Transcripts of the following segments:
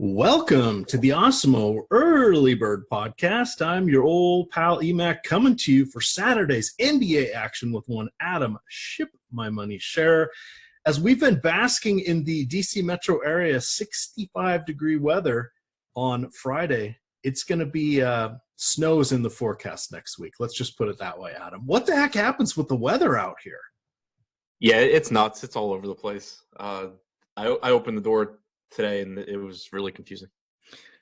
Welcome to the Osmo Early Bird Podcast. I'm your old pal Emac coming to you for Saturday's NBA action with one Adam Ship My Money Share. As we've been basking in the DC metro area, 65-degree weather on Friday, it's going to be snows in the forecast next week. Let's just put it that way, Adam. What the heck happens with the weather out here? Yeah, it's nuts. It's all over the place. I opened the door today and it was really confusing.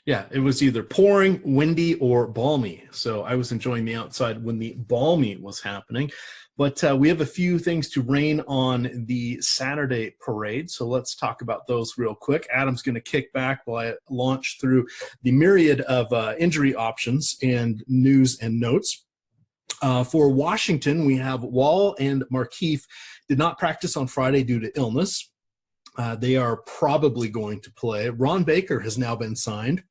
Yeah, it was either pouring, windy, or balmy. So I was enjoying the outside when the balmy was happening. But we have a few things to rain on the Saturday parade. So let's talk about those real quick. Adam's going to kick back while I launch through the myriad of injury options and news and notes. For Washington, we have Wall and Markieff did not practice on Friday due to illness. They are probably going to play. Ron Baker has now been signed.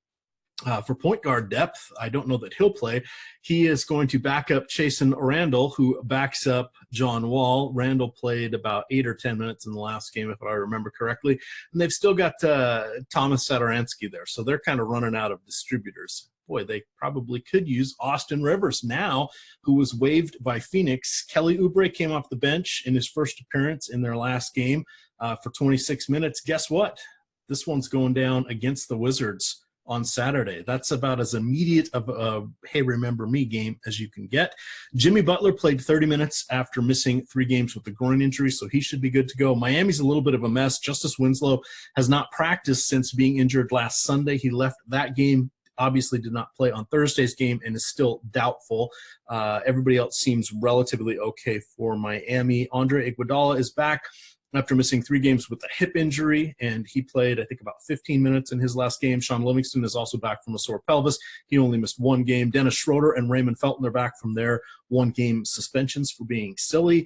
For point guard depth, I don't know that he'll play. He is going to back up Chasen Randall, who backs up John Wall. Randall played about 8 or 10 minutes in the last game, if I remember correctly. And they've still got Thomas Satoransky there, so they're kind of running out of distributors. Boy, they probably could use Austin Rivers now, who was waived by Phoenix. Kelly Oubre came off the bench in his first appearance in their last game for 26 minutes. Guess what? This one's going down against the Wizards on Saturday. That's about as immediate of a hey, remember me game as you can get. Jimmy Butler played 30 minutes after missing 3 games with a groin injury, so he should be good to go. Miami's a little bit of a mess. Justice Winslow has not practiced since being injured last Sunday. He left that game, obviously did not play on Thursday's game, and is still doubtful. Everybody else seems relatively okay for Miami. Andre Iguodala is back after missing 3 games with a hip injury, and he played, I think, about 15 minutes in his last game. Sean Livingston is also back from a sore pelvis. He only missed 1 game. Dennis Schroeder and Raymond Felton are back from their 1-game suspensions for being silly.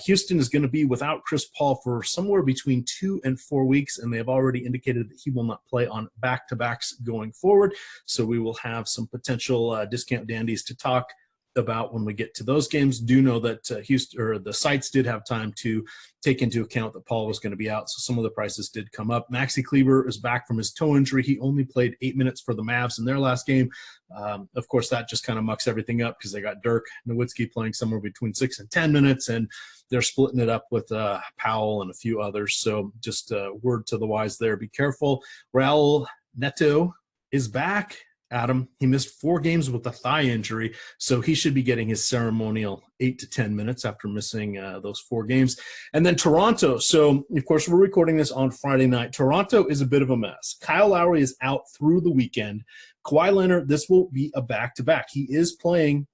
Houston is going to be without Chris Paul for somewhere between 2 and 4 weeks, and they have already indicated that he will not play on back-to-backs going forward. So we will have some potential discount dandies to talk about when we get to those games. Do know that Houston, or the sites, did have time to take into account that Paul was going to be out, so some of the prices did come up. Maxi Kleber is back from his toe injury. He only played 8 minutes for the Mavs in their last game. Of course, that just kind of mucks everything up because they got Dirk Nowitzki playing somewhere between 6 and 10 minutes, and they're splitting it up with Powell and a few others. So just a word to the wise there. Be careful. Raul Neto is back. Adam, he missed 4 games with a thigh injury, so he should be getting his ceremonial 8 to 10 minutes after missing those 4 games. And then Toronto. So, of course, we're recording this on Friday night. Toronto is a bit of a mess. Kyle Lowry is out through the weekend. Kawhi Leonard, this will be a back-to-back. He is playing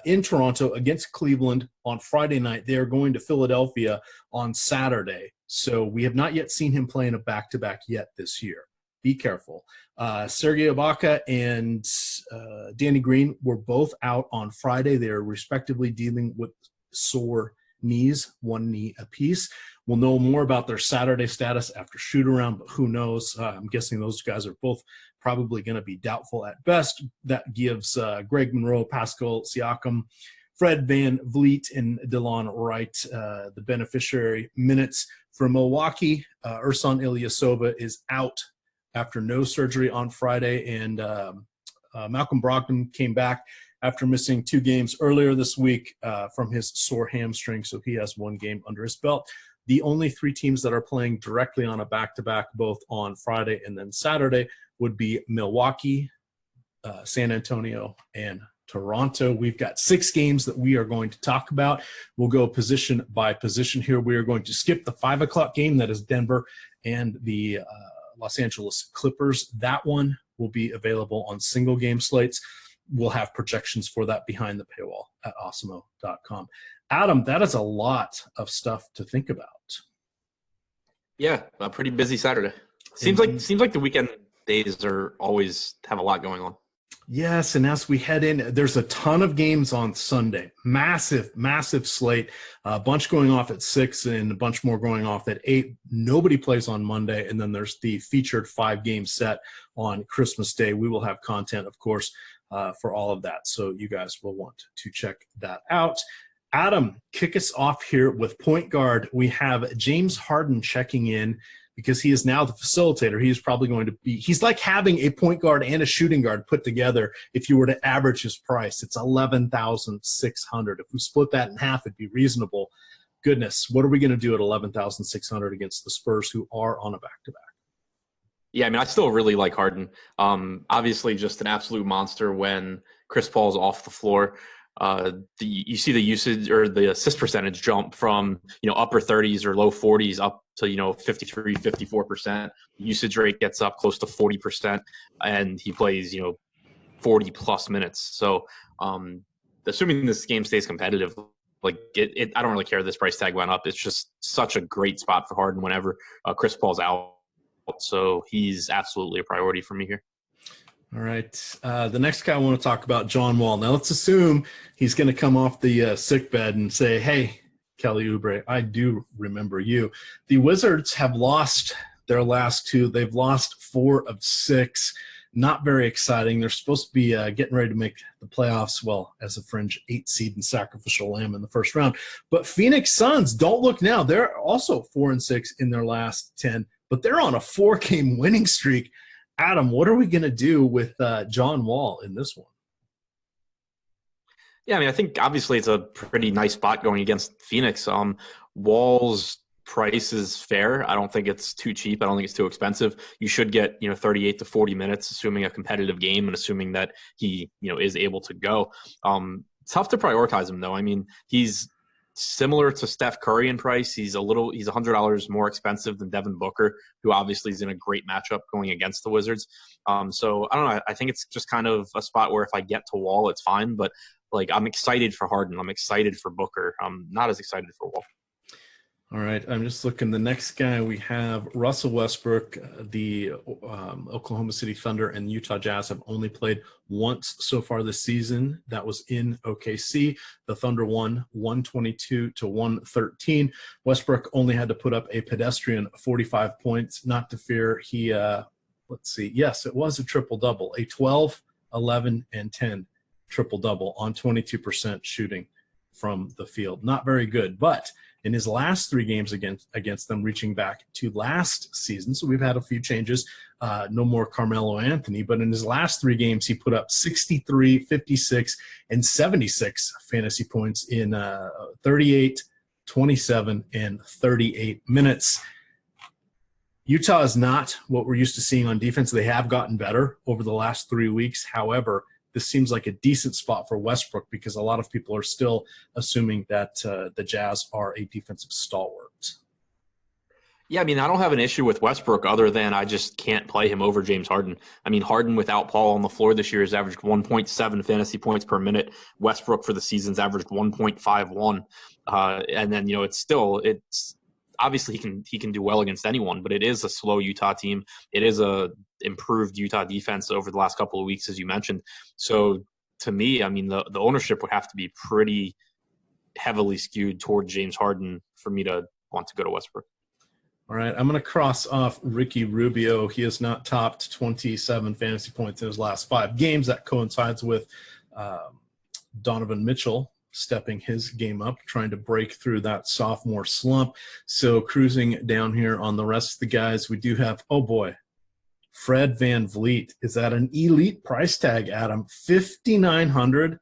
in Toronto against Cleveland on Friday night. They are going to Philadelphia on Saturday. So we have not yet seen him play in a back-to-back yet this year. Be careful. Serge Ibaka and Danny Green were both out on Friday. They are respectively dealing with sore knees, 1 knee apiece. We'll know more about their Saturday status after shoot-around, but who knows? I'm guessing those guys are both probably going to be doubtful at best. That gives Greg Monroe, Pascal Siakam, Fred Van Vliet, and DeLon Wright the beneficiary minutes. For Milwaukee, Ersan Ilyasova is out after no surgery on Friday, and Malcolm Brogdon came back after missing 2 games earlier this week from his sore hamstring, so he has 1 game under his belt. The only 3 teams that are playing directly on a back-to-back, both on Friday and then Saturday, would be Milwaukee, San Antonio, and Toronto. We've got 6 games that we are going to talk about. We'll go position by position here. We are going to skip the 5 o'clock game, that is Denver and the Los Angeles Clippers. That one will be available on single game slates. We'll have projections for that behind the paywall at Osmo.com. Adam, that is a lot of stuff to think about. Yeah, a pretty busy Saturday. Seems like the weekend days are always have a lot going on. Yes, and as we head in, there's a ton of games on Sunday. Massive, massive slate. A bunch going off at 6 and a bunch more going off at 8. Nobody plays on Monday, and then there's the featured 5-game set on Christmas Day. We will have content, of course, for all of that, so you guys will want to check that out. Adam, kick us off here with point guard. We have James Harden checking in because he is now the facilitator. He's probably going to be – he's like having a point guard and a shooting guard put together if you were to average his price. It's $11,600. If we split that in half, it'd be reasonable. Goodness, what are we going to do at $11,600 against the Spurs, who are on a back-to-back? Yeah, I mean, I still really like Harden. Obviously, just an absolute monster when Chris Paul's off the floor. You see the usage or the assist percentage jump from, upper 30s or low 40s up to, 53, 54%. Usage rate gets up close to 40%, and he plays, 40 plus minutes. So assuming this game stays competitive, I don't really care this price tag went up. It's just such a great spot for Harden whenever Chris Paul's out. So he's absolutely a priority for me here. All right. The next guy I want to talk about, John Wall. Now, let's assume he's going to come off the sick bed and say, hey, Kelly Oubre, I do remember you. The Wizards have lost their last two. They've lost 4 of 6. Not very exciting. They're supposed to be getting ready to make the playoffs, well, as a fringe 8 seed and sacrificial lamb in the first round. But Phoenix Suns, don't look now. They're also 4 and 6 in their last 10, but they're on a 4-game winning streak. Adam, what are we going to do with John Wall in this one? Yeah, I mean, I think obviously it's a pretty nice spot going against Phoenix. Wall's price is fair. I don't think it's too cheap. I don't think it's too expensive. You should get 38 to 40 minutes, assuming a competitive game and assuming that he is able to go. Tough to prioritize him though. I mean, he's similar to Steph Curry in price. He's $100 more expensive than Devin Booker, who obviously is in a great matchup going against the Wizards. So I don't know. I think it's just kind of a spot where if I get to Wall, it's fine. But I'm excited for Harden. I'm excited for Booker. I'm not as excited for Wall. All right, I'm just looking. The next guy we have, Russell Westbrook. The Oklahoma City Thunder and Utah Jazz have only played once so far this season. That was in OKC. The Thunder won 122 to 113. Westbrook only had to put up a pedestrian 45 points. Not to fear, he, let's see. Yes, it was a triple-double, a 12, 11, and 10 triple-double on 22% shooting from the field. Not very good, but in his last 3 games against them, reaching back to last season, so we've had a few changes, no more Carmelo Anthony, but in his last 3 games, he put up 63, 56, and 76 fantasy points in 38, 27, and 38 minutes. Utah is not what we're used to seeing on defense. They have gotten better over the last 3 weeks. However, this seems like a decent spot for Westbrook because a lot of people are still assuming that the Jazz are a defensive stalwart. Yeah, I mean, I don't have an issue with Westbrook other than I just can't play him over James Harden. I mean, Harden without Paul on the floor this year has averaged 1.7 fantasy points per minute. Westbrook for the season's averaged 1.51. And then, it's obviously he can do well against anyone, but it is a slow Utah team. It is a improved Utah defense over the last couple of weeks, as you mentioned. So to me, I mean, the ownership would have to be pretty heavily skewed toward James Harden for me to want to go to Westbrook. All right, I'm going to cross off Ricky Rubio. He has not topped 27 fantasy points in his last 5 games. That coincides with Donovan Mitchell stepping his game up, trying to break through that sophomore slump. So cruising down here on the rest of the guys, we do have, oh boy, Fred VanVleet is at an elite price tag, Adam, $5,900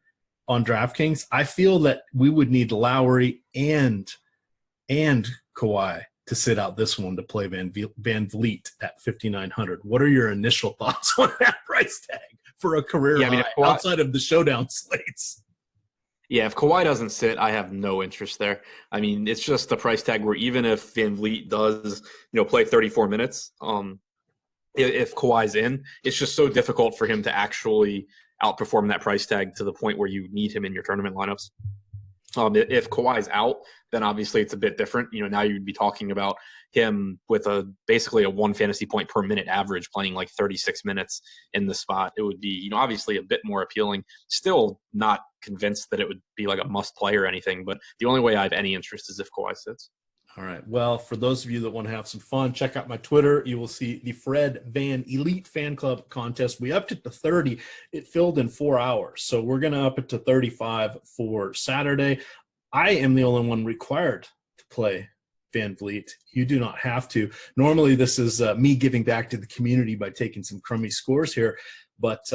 on DraftKings. I feel that we would need Lowry and Kawhi to sit out this one to play VanVleet at $5,900. What are your initial thoughts on that price tag for a career high outside of the showdown slates? Yeah, if Kawhi doesn't sit, I have no interest there. I mean, it's just the price tag where even if VanVleet does, play 34 minutes, if Kawhi's in, it's just so difficult for him to actually outperform that price tag to the point where you need him in your tournament lineups. If Kawhi's out, then obviously it's a bit different. Now you'd be talking about him with basically a 1 fantasy point per minute average, playing like 36 minutes in the spot. It would be, obviously a bit more appealing. Still not convinced that it would be like a must play or anything, but the only way I have any interest is if Kawhi sits. All right. Well, for those of you that want to have some fun, check out my Twitter. You will see the Fred Van Elite Fan Club contest. We upped it to 30. It filled in 4 hours. So we're going to up it to 35 for Saturday. I am the only one required to play Van Vliet. You do not have to. Normally, this is me giving back to the community by taking some crummy scores here, but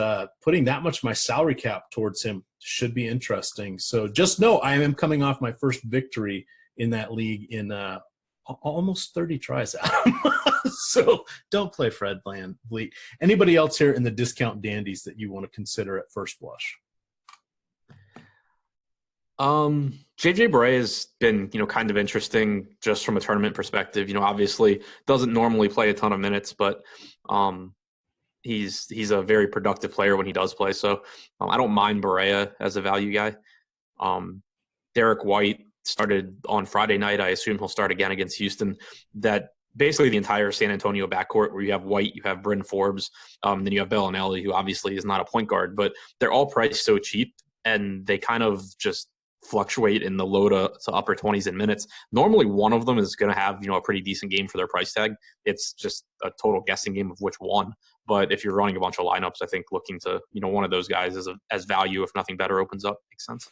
putting that much of my salary cap towards him should be interesting. So just know I am coming off my first victory in that league in almost 30 tries out. So don't play Fred Van Vliet. Anybody else here in the discount dandies that you want to consider at first blush? JJ Barea has been, kind of interesting just from a tournament perspective. Obviously doesn't normally play a ton of minutes, but he's a very productive player when he does play. So I don't mind Barea as a value guy. Derek White started on Friday night. I assume he'll start again against Houston. That basically the entire San Antonio backcourt, where you have White, you have Bryn Forbes, then you have Bellinelli, who obviously is not a point guard, but they're all priced so cheap, and they kind of just fluctuate in the low to upper 20s in minutes. Normally one of them is going to have, a pretty decent game for their price tag. It's just a total guessing game of which one. But if you're running a bunch of lineups, I think looking to, one of those guys as value, if nothing better opens up, makes sense.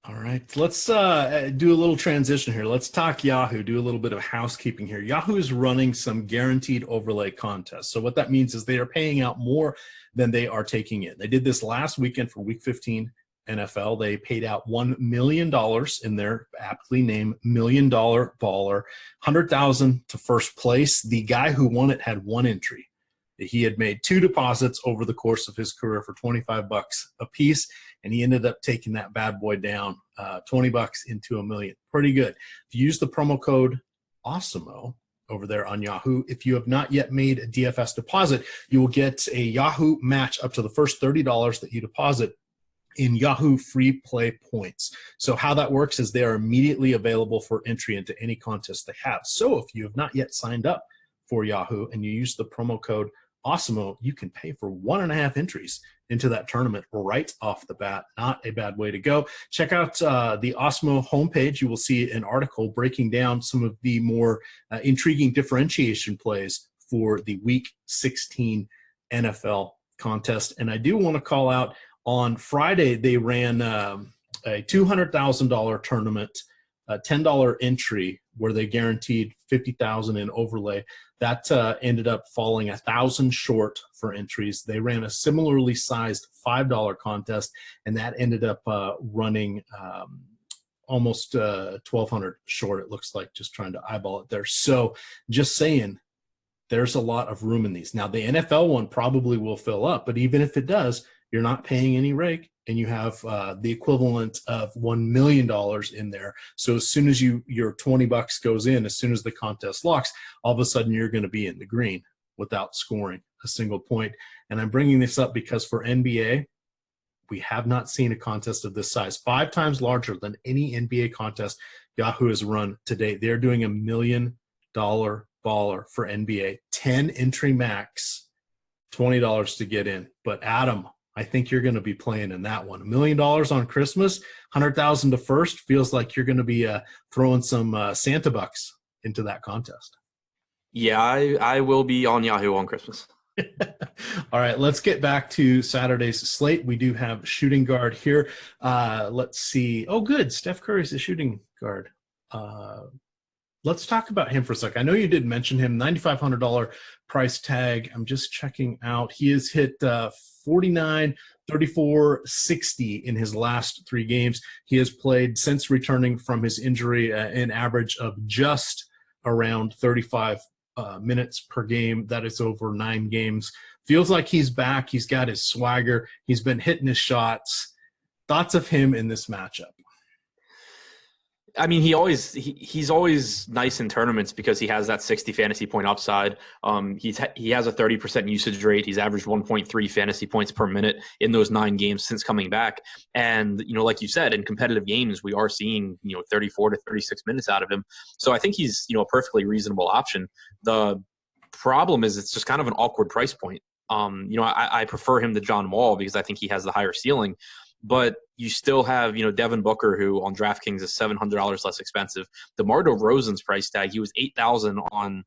All right, let's do a little transition here. Let's talk Yahoo, do a little bit of housekeeping here. Yahoo is running some guaranteed overlay contests. So what that means is they are paying out more than they are taking in. They did this last weekend for Week 15 NFL. They paid out $1 million in their aptly named $1 Million Baller, $100,000 to first place. The guy who won it had one entry. He had made 2 deposits over the course of his career for $25 a piece, and he ended up taking that bad boy down $20 into $1 million. Pretty good. If you use the promo code AWESOMO over there on Yahoo, if you have not yet made a DFS deposit, you will get a Yahoo match up to the first $30 that you deposit in Yahoo free play points. So how that works is they are immediately available for entry into any contest they have. So if you have not yet signed up for Yahoo and you use the promo code AWESOMO, you can pay for 1.5 entries into that tournament right off the bat. Not a bad way to go. Check out the AWESOMO homepage. You will see an article breaking down some of the more intriguing differentiation plays for the Week 16 NFL contest. And I do want to call out, on Friday, they ran a $200,000 tournament, a $10 entry where they guaranteed $50,000 in overlay. That ended up falling 1,000 short for entries. They ran a similarly sized $5 contest, and that ended up running almost 1,200 short, it looks like, just trying to eyeball it there. So just saying, there's a lot of room in these. Now, the NFL one probably will fill up, but even if it does, you're not paying any rake, and you have the equivalent of $1 million in there. So as soon as your $20 goes in, as soon as the contest locks, all of a sudden you're going to be in the green without scoring a single point. And I'm bringing this up because for NBA, we have not seen a contest of this size, 5 times larger than any NBA contest Yahoo has run to date. They're doing $1 million baller for NBA, 10 entry max, $20 to get in. But Adam, I think you're going to be playing in that one. $1 million on Christmas, $100,000 to first. Feels like you're going to be throwing some Santa bucks into that contest. Yeah, I will be on Yahoo on Christmas. All right, let's get back to Saturday's slate. We do have shooting guard here. Let's see. Oh, good. Steph Curry's a shooting guard. Let's talk about him for a sec. I know you did mention him, $9,500 price tag. I'm just checking out. He has hit 49, 34, 60 in his last 3 games. He has played since returning from his injury an average of just around 35 minutes per game. That is over 9 games. Feels like he's back. He's got his swagger. He's been hitting his shots. Thoughts of him in this matchup? I mean, he's always nice in tournaments because he has that 60 fantasy point upside. He has a 30% usage rate. He's averaged 1.3 fantasy points per minute in those 9 games since coming back. And, like you said, in competitive games, we are seeing, 34 to 36 minutes out of him. So I think he's, a perfectly reasonable option. The problem is it's just kind of an awkward price point. I prefer him to John Wall because I think he has the higher ceiling. But you still have, Devin Booker, who on DraftKings is $700 less expensive. DeMar DeRozan's price tag, he was $8,000 on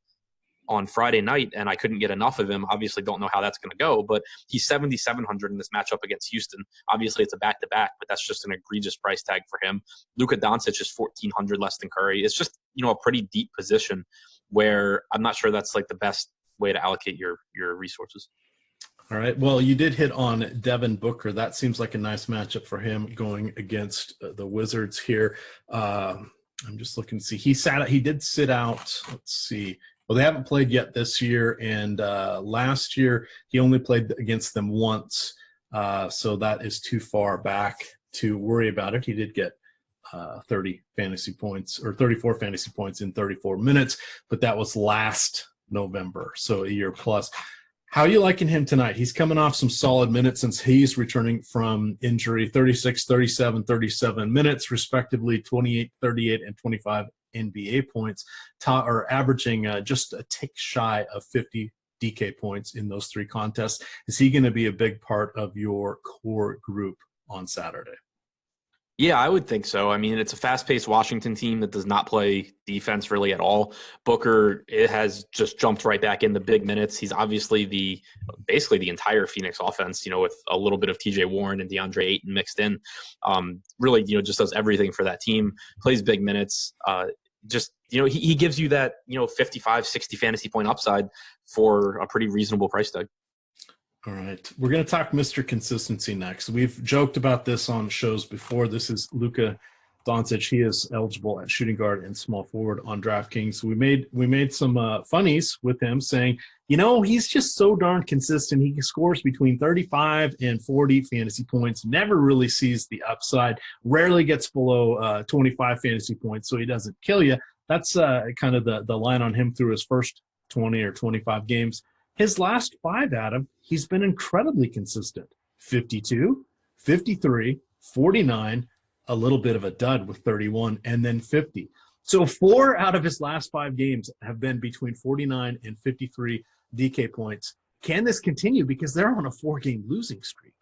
on Friday night, and I couldn't get enough of him. Obviously, don't know how that's going to go, but he's 7,700 in this matchup against Houston. Obviously, it's a back-to-back, but that's just an egregious price tag for him. Luka Doncic is 1,400 less than Curry. It's just, a pretty deep position where I'm not sure that's like the best way to allocate your resources. All right. Well, you did hit on Devin Booker. That seems like a nice matchup for him going against the Wizards here. I'm just looking to see. He did sit out. Let's see. Well, they haven't played yet this year, and last year he only played against them once. So that is too far back to worry about it. He did get 30 fantasy points or 34 fantasy points in 34 minutes, but that was last November, so a year plus. How are you liking him tonight? He's coming off some solid minutes since he's returning from injury, 36, 37, 37 minutes, respectively, 28, 38, and 25 NBA points, averaging just a tick shy of 50 DK points in those three contests. Is he going to be a big part of your core group on Saturday? Yeah, I would think so. I mean, it's a fast-paced Washington team that does not play defense really at all. Booker, it has just jumped right back into big minutes. He's obviously basically the entire Phoenix offense, with a little bit of TJ Warren and DeAndre Ayton mixed in. Really, just does everything for that team, plays big minutes. He gives you that, 55, 60 fantasy point upside for a pretty reasonable price tag. All right. We're going to talk Mr. Consistency next. We've joked about this on shows before. This is Luka Doncic. He is eligible at shooting guard and small forward on DraftKings. We made some funnies with him saying, he's just so darn consistent. He scores between 35 and 40 fantasy points, never really sees the upside, rarely gets below 25 fantasy points, so he doesn't kill you. That's kind of the line on him through his first 20 or 25 games. His last 5, Adam, he's been incredibly consistent. 52, 53, 49, a little bit of a dud with 31, and then 50. So 4 out of his last 5 games have been between 49 and 53 DK points. Can this continue? Because they're on a 4-game losing streak.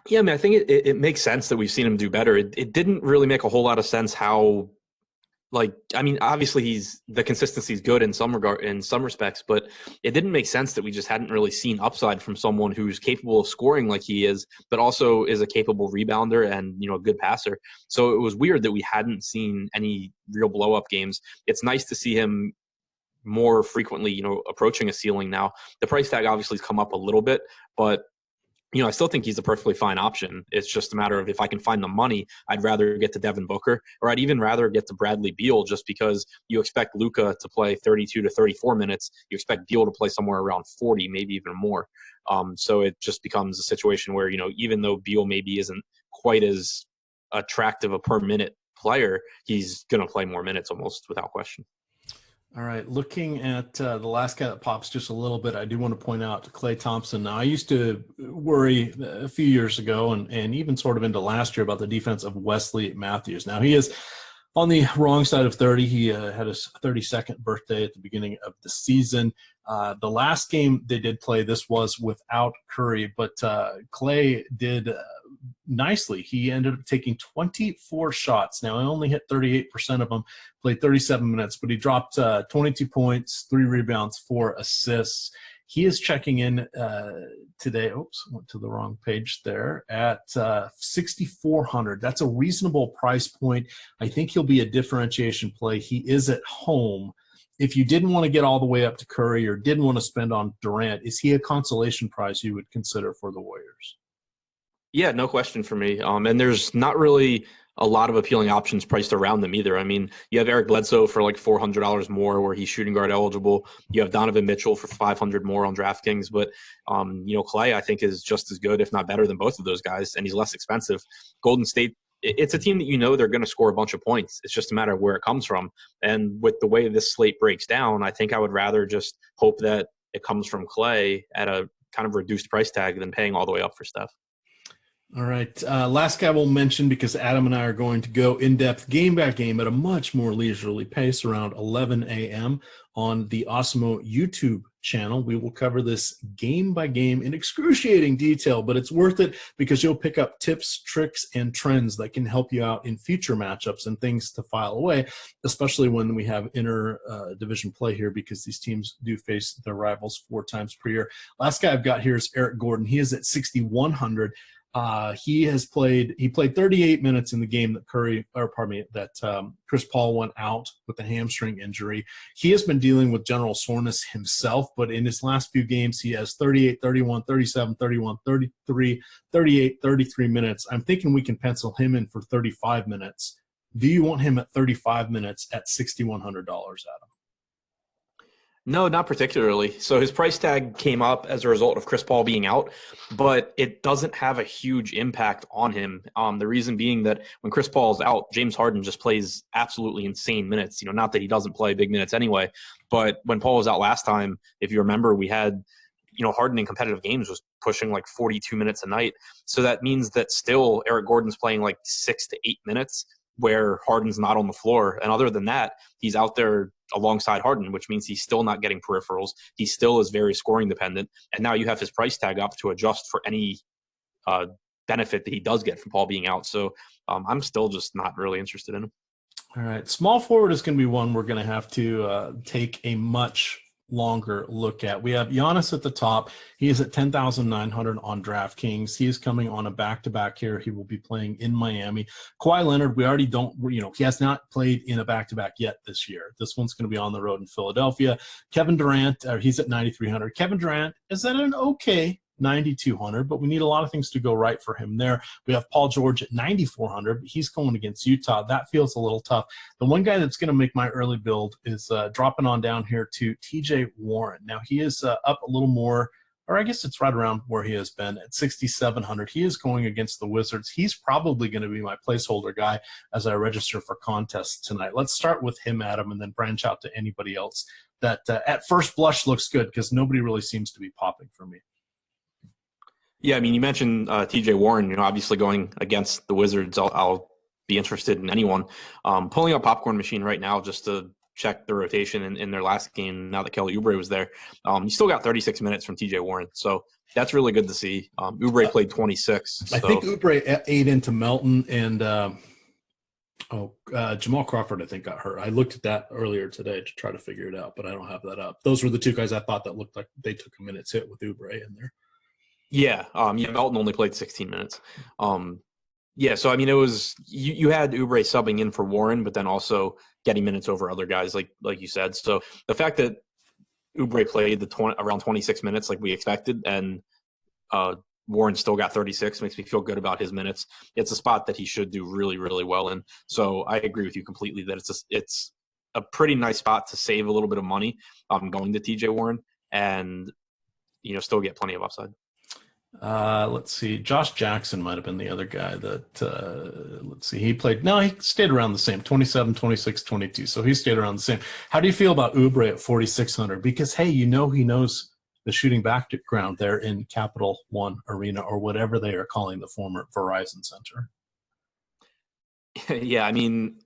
Yeah, I mean, I think it makes sense that we've seen him do better. It didn't really make a whole lot of sense how – obviously the consistency is good in some respects, but it didn't make sense that we just hadn't really seen upside from someone who's capable of scoring like he is, but also is a capable rebounder and, a good passer. So it was weird that we hadn't seen any real blow up games. It's nice to see him more frequently, approaching a ceiling now. The price tag obviously has come up a little bit, but I still think he's a perfectly fine option. It's just a matter of if I can find the money, I'd rather get to Devin Booker, or I'd even rather get to Bradley Beal, just because you expect Luka to play 32 to 34 minutes. You expect Beal to play somewhere around 40, maybe even more. So it just becomes a situation where, even though Beal maybe isn't quite as attractive a per minute player, he's going to play more minutes almost without question. All right, looking at the last guy that pops just a little bit, I do want to point out Klay Thompson. Now, I used to worry a few years ago and even sort of into last year about the defense of Wesley Matthews. Now, he is on the wrong side of 30. He had his 32nd birthday at the beginning of the season. The last game they did play, this was without Curry, but Klay did nicely. He ended up taking 24 shots. Now, he only hit 38% of them, played 37 minutes, but he dropped 22 points, 3 rebounds, 4 assists. He is checking in today. Oops, went to the wrong page there at 6,400. That's a reasonable price point. I think he'll be a differentiation play. He is at home. If you didn't want to get all the way up to Curry or didn't want to spend on Durant, is he a consolation prize you would consider for the Warriors? Yeah, no question for me. And there's not really a lot of appealing options priced around them either. I mean, you have Eric Bledsoe for like $400 more where he's shooting guard eligible. You have Donovan Mitchell for $500 more on DraftKings. But, Klay, I think, is just as good, if not better than both of those guys, and he's less expensive. Golden State, it's a team that they're going to score a bunch of points. It's just a matter of where it comes from. And with the way this slate breaks down, I think I would rather just hope that it comes from Klay at a kind of reduced price tag than paying all the way up for Steph. All right. Last guy we'll mention, because Adam and I are going to go in-depth game by game at a much more leisurely pace around 11 a.m. on the Osmo YouTube channel, we will cover this game by game in excruciating detail, but it's worth it because you'll pick up tips, tricks, and trends that can help you out in future matchups and things to file away, especially when we have inter-division play here, because these teams do face their rivals 4 times per year. Last guy I've got here is Eric Gordon. He is at 6,100. He played 38 minutes in the game that Chris Paul went out with a hamstring injury. He has been dealing with general soreness himself, but in his last few games, he has 38, 31, 37, 31, 33, 38, 33 minutes. I'm thinking we can pencil him in for 35 minutes. Do you want him at 35 minutes at $6,100, Adam? No, not particularly. So his price tag came up as a result of Chris Paul being out, but it doesn't have a huge impact on him. The reason being that when Chris Paul is out, James Harden just plays absolutely insane minutes. Not that he doesn't play big minutes anyway, but when Paul was out last time, if you remember, we had, Harden in competitive games was pushing like 42 minutes a night. So that means that still Eric Gordon's playing like 6 to 8 minutes where Harden's not on the floor. And other than that, he's out there alongside Harden, which means he's still not getting peripherals. He still is very scoring dependent. And now you have his price tag up to adjust for any benefit that he does get from Paul being out. So I'm still just not really interested in him. All right. Small forward is going to be one we're going to have to take a much longer look at. We have Giannis at the top. He is at 10,900 on DraftKings. He is coming on a back-to-back here. He will be playing in Miami. Kawhi Leonard, we already don't, he has not played in a back-to-back yet this year. This one's going to be on the road in Philadelphia. Kevin Durant, he's at 9,300. Kevin Durant is at an okay 9,200, but we need a lot of things to go right for him there. We have Paul George at 9,400, but he's going against Utah. That feels a little tough. The one guy that's going to make my early build is dropping on down here to TJ Warren. Now, he is up a little more, or I guess it's right around where he has been at 6,700. He is going against the Wizards. He's probably going to be my placeholder guy as I register for contests tonight. Let's start with him, Adam, and then branch out to anybody else that at first blush looks good, because nobody really seems to be popping for me. Yeah, I mean, you mentioned TJ Warren, obviously going against the Wizards. I'll be interested in anyone. Pulling up Popcorn Machine right now just to check the rotation in their last game now that Kelly Oubre was there. You still got 36 minutes from TJ Warren, so that's really good to see. Oubre played 26. I think Oubre ate into Melton and Jamal Crawford, I think, got hurt. I looked at that earlier today to try to figure it out, but I don't have that up. Those were the two guys I thought that looked like they took a minute's hit with Oubre in there. Yeah, Melton only played 16 minutes. So I mean, it was you had Oubre subbing in for Warren, but then also getting minutes over other guys, like you said. So the fact that Oubre played around 26 minutes, like we expected, and Warren still got 36, makes me feel good about his minutes. It's a spot that he should do really, really well in. So I agree with you completely that it's a pretty nice spot to save a little bit of money going to TJ Warren and still get plenty of upside. Let's see. Josh Jackson might have been the other guy that, let's see. He stayed around the same, 27, 26, 22. So he stayed around the same. How do you feel about Oubre at 4,600? Because, hey, he knows the shooting background there in Capital One Arena, or whatever they are calling the former Verizon Center. Yeah, I mean,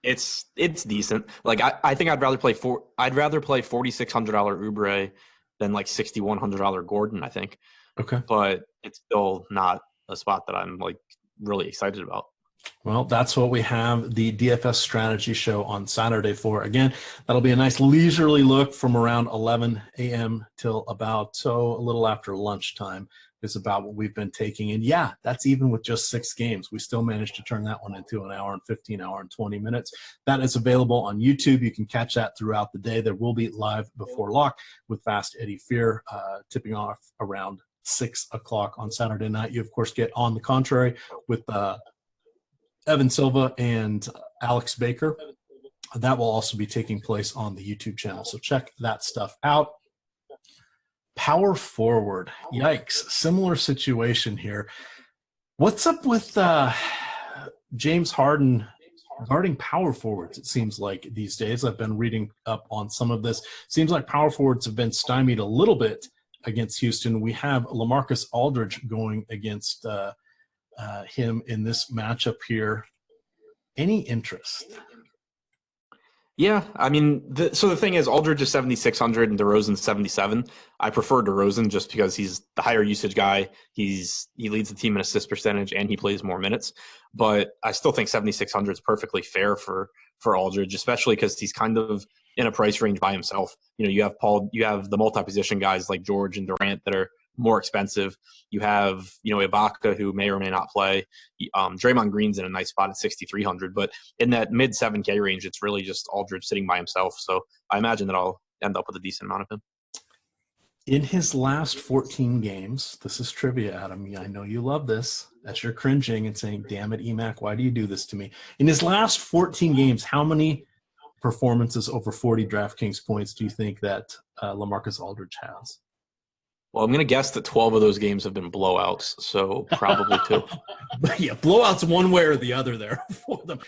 it's decent. Like I think I'd rather play $4,600 Oubre than like $6,100 Gordon, I think. Okay. But it's still not a spot that I'm like really excited about. Well, that's what we have the DFS strategy show on Saturday for. Again, that'll be a nice leisurely look from around 11 a.m. till about a little after lunchtime is about what we've been taking. And yeah, that's even with just 6 games. We still managed to turn that one into an hour and 15, hour and 20 minutes. That is available on YouTube. You can catch that throughout the day. There will be live before lock with Fast Eddie Fear tipping off around 6 o'clock on Saturday night. You, of course, get On the Contrary with Evan Silva and Alex Baker. That will also be taking place on the YouTube channel. So check that stuff out. Power forward. Yikes. Similar situation here. What's up with James Harden guarding power forwards, it seems like, these days? I've been reading up on some of this. Seems like power forwards have been stymied a little bit against Houston. We have LaMarcus Aldridge going against him in this matchup here. Any interest? Yeah, I mean, so the thing is, Aldridge is 7,600 and DeRozan's 77. I prefer DeRozan just because he's the higher usage guy. He leads the team in assist percentage and he plays more minutes. But I still think 7,600 is perfectly fair for Aldridge, especially because he's kind of in a price range by himself. You have the multi-position guys like George and Durant that are more expensive. You have, Ibaka, who may or may not play. Draymond Green's in a nice spot at 6,300, but in that mid 7K range, it's really just Aldridge sitting by himself. So I imagine that I'll end up with a decent amount of him. In his last 14 games, this is trivia, Adam. I know you love this, as you're cringing and saying, damn it, EMAC, why do you do this to me? In his last 14 games, how many performances over 40 DraftKings points do you think that LaMarcus Aldridge has? Well, I'm going to guess that 12 of those games have been blowouts, so probably 2. Yeah, blowouts one way or the other there for them.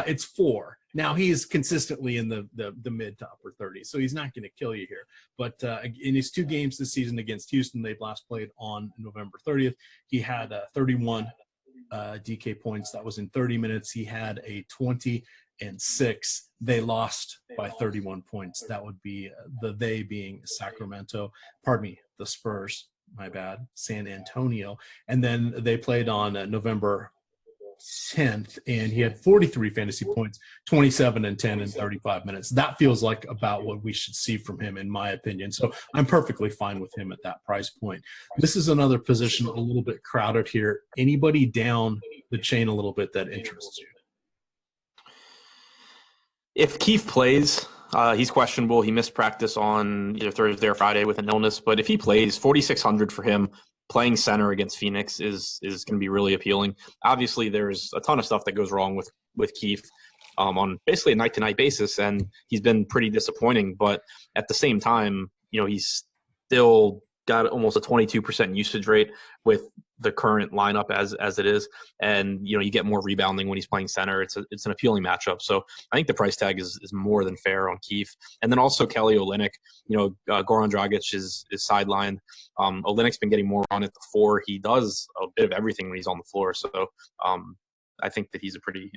It's 4. Now, he's consistently in the mid to upper 30s, so he's not going to kill you here. But in his 2 games this season against Houston, they last played on November 30th. He had 31 DK points. That was in 30 minutes. He had a 20-6. They lost by 31 points. That would be they being Sacramento. Pardon me, the Spurs. My bad. San Antonio. And then they played on November 10th, and he had 43 fantasy points, 27 and 10 in 35 minutes. That feels like about what we should see from him, in my opinion. So I'm perfectly fine with him at that price point. This is another position a little bit crowded here. Anybody down the chain a little bit that interests you? If Keith plays, he's questionable. He missed practice on either Thursday or Friday with an illness. But if he plays, 4,600 for him, playing center against Phoenix is going to be really appealing. Obviously, there's a ton of stuff that goes wrong with Keith on basically a night-to-night basis, and he's been pretty disappointing. But at the same time, he's still got almost a 22% usage rate with the current lineup as it is. And, you get more rebounding when he's playing center. It's an appealing matchup. So I think the price tag is more than fair on Keith. And then also Kelly Olynyk, Goran Dragic is sidelined. Olynyk's been getting more on at the 4. He does a bit of everything when he's on the floor. So I think that he's a pretty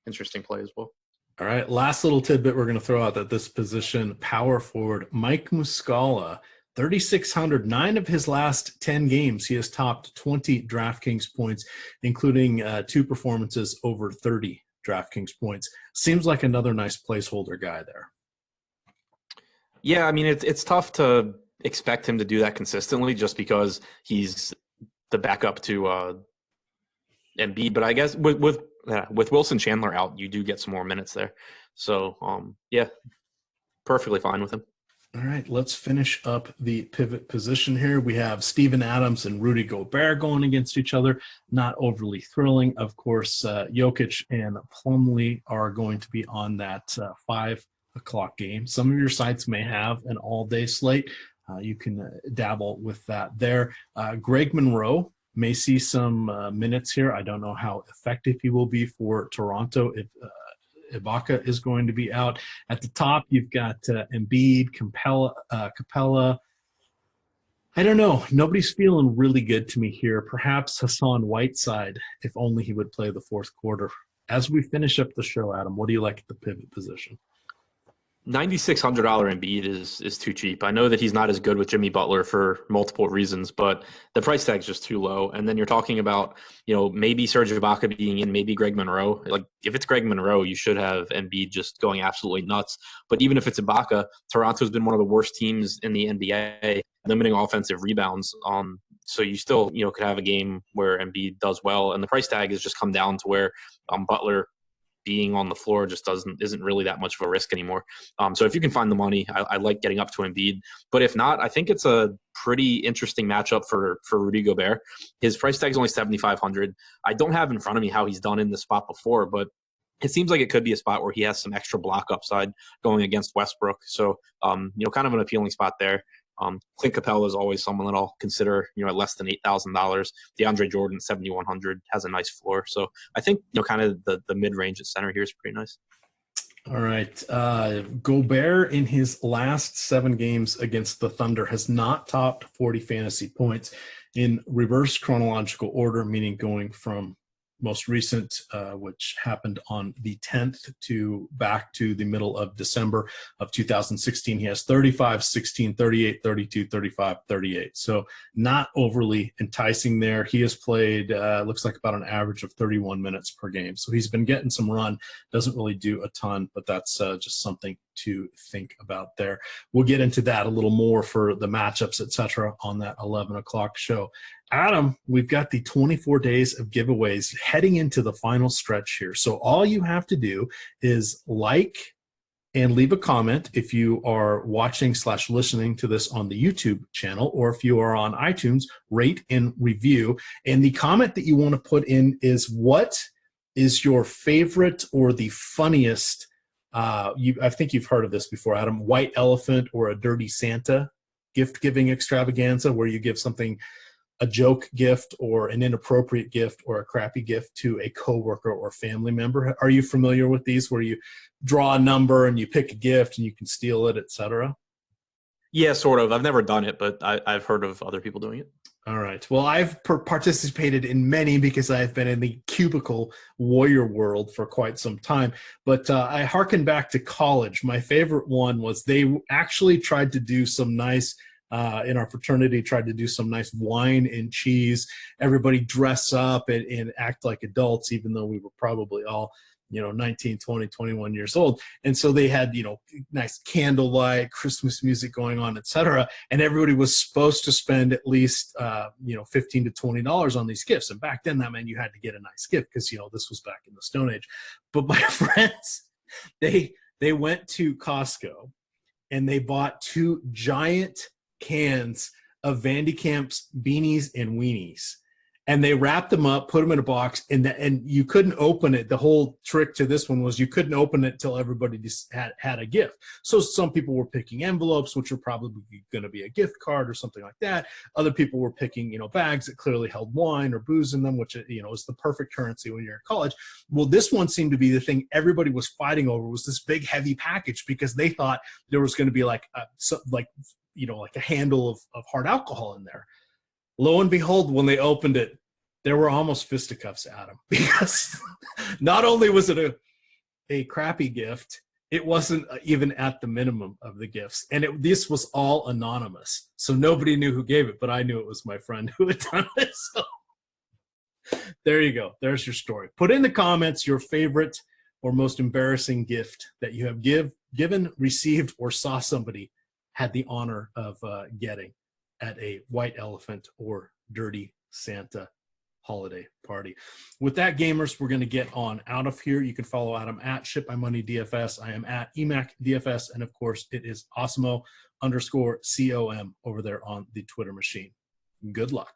interesting play as well. All right. Last little tidbit we're going to throw out at this position, power forward, Mike Muscala, 3,600, 9 of his last 10 games. He has topped 20 DraftKings points, including 2 performances over 30 DraftKings points. Seems like another nice placeholder guy there. Yeah, I mean, it's tough to expect him to do that consistently just because he's the backup to Embiid. But I guess with Wilson Chandler out, you do get some more minutes there. So, yeah, perfectly fine with him. All right, let's finish up the pivot position here. We have Steven Adams and Rudy Gobert going against each other. Not overly thrilling. Of course, Jokic and Plumlee are going to be on that 5 o'clock game. Some of your sites may have an all-day slate. You can dabble with that there. Greg Monroe may see some minutes here. I don't know how effective he will be for Toronto if Ibaka is going to be out. At the top, you've got Embiid, Capella. I don't know. Nobody's feeling really good to me here. Perhaps Hassan Whiteside, if only he would play the 4th quarter. As we finish up the show, Adam, what do you like at the pivot position? $9,600 Embiid is too cheap. I know that he's not as good with Jimmy Butler for multiple reasons, but the price tag is just too low. And then you're talking about, maybe Serge Ibaka being in, maybe Greg Monroe. Like, if it's Greg Monroe, you should have Embiid just going absolutely nuts. But even if it's Ibaka, Toronto's been one of the worst teams in the NBA, limiting offensive rebounds. So you still, could have a game where Embiid does well. And the price tag has just come down to where Butler being on the floor just isn't really that much of a risk anymore. So if you can find the money, I like getting up to Embiid. But if not, I think it's a pretty interesting matchup for Rudy Gobert. His price tag is only $7,500. I don't have in front of me how he's done in this spot before, but it seems like it could be a spot where he has some extra block upside going against Westbrook. So, kind of an appealing spot there. Clint Capella is always someone that I'll consider, at less than $8,000. DeAndre Jordan, 7,100, has a nice floor. So I think, kind of the mid-range at center here is pretty nice. All right. Gobert in his last 7 games against the Thunder has not topped 40 fantasy points in reverse chronological order, meaning going from most recent, which happened on the 10th to back to the middle of December of 2016. He has 35, 16, 38, 32, 35, 38. So not overly enticing there. He has played, looks like about an average of 31 minutes per game. So he's been getting some run, doesn't really do a ton, but that's just something to think about there. We'll get into that a little more for the matchups, etc., on that 11 o'clock show. Adam, we've got the 24 days of giveaways heading into the final stretch here. So all you have to do is like and leave a comment if you are watching/listening to this on the YouTube channel, or if you are on iTunes, rate and review. And the comment that you want to put in is, what is your favorite or the funniest, I think you've heard of this before, Adam, white elephant or a dirty Santa gift-giving extravaganza, where you give something, a joke gift or an inappropriate gift or a crappy gift to a coworker or family member. Are you familiar with these, where you draw a number and you pick a gift and you can steal it, etc.? Yeah, sort of. I've never done it, but I've heard of other people doing it. All right. Well, I've participated in many because I've been in the cubicle warrior world for quite some time. But I hearken back to college. My favorite one was they actually tried to do some nice in our fraternity, tried to do some nice wine and cheese. Everybody dress up and act like adults, even though we were probably all, 19, 20, 21 years old. And so they had, nice candlelight, Christmas music going on, etc. And everybody was supposed to spend at least, $15 to $20 on these gifts. And back then that meant you had to get a nice gift because, this was back in the Stone Age. But my friends, they went to Costco and they bought 2 giant cans of Vandy Camp's beanies and weenies, and they wrapped them up, put them in a box, and you couldn't open it. The whole trick to this one was you couldn't open it till everybody just had a gift. So some people were picking envelopes, which were probably going to be a gift card or something like that. Other people were picking, bags that clearly held wine or booze in them, which, is the perfect currency when you're in college. Well, this one seemed to be the thing everybody was fighting over, was this big heavy package, because they thought there was going to be like a handle of hard alcohol in there. Lo and behold, when they opened it, there were almost fisticuffs at them, because not only was it a crappy gift, it wasn't even at the minimum of the gifts. And this was all anonymous. So nobody knew who gave it, but I knew it was my friend who had done it. So there you go. There's your story. Put in the comments your favorite or most embarrassing gift that you have given, received, or saw somebody had the honor of getting at a white elephant or dirty Santa holiday party. With that, gamers, we're going to get on out of here. You can follow Adam at ShipMyMoneyDFS. I am at EMACDFS. And of course, it is Osmo_COM over there on the Twitter machine. Good luck.